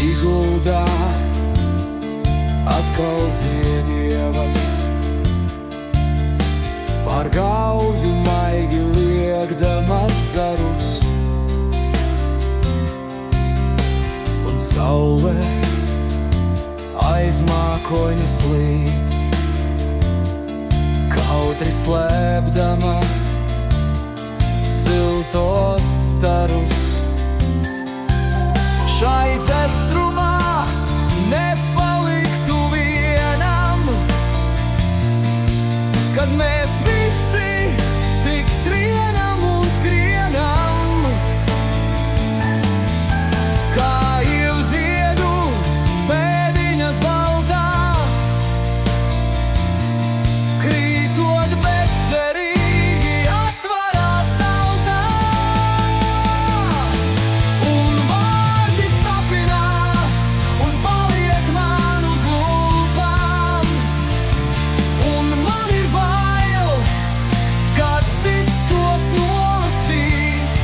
Siguldā atkal ziedievas, pār gauju maigi liekdamas zarus, un saule aiz mākoņa slīd, kautri slēpdama siltos starus. Šai dzestrumā nepaliktu vienam, kad mēs visi tik skrienam un skrienam, kā ievziedu pēdiņas baltās, krītot bezcerīgi atvarās altā, un vārdi sapinās un paliek man uz lūpām, un man ir bail, kad cits tos nolasīs.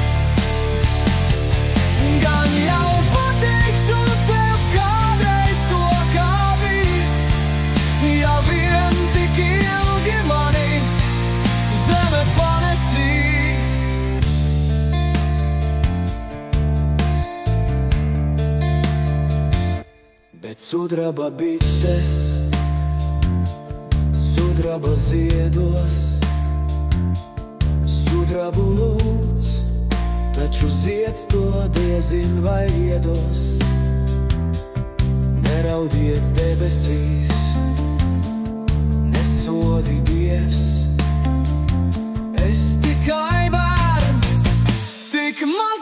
Gan jau pateikšu tev kādreiz to, kā bijis, ja vien tik ilgi mani zeme panesīs. Bet sudraba bites, sudraba ziedos, sudrabu lūdz, taču zieds to diezin vai iedos. Neraudiet debesīs, nesodi Dievs, es tikai bērns, tik maz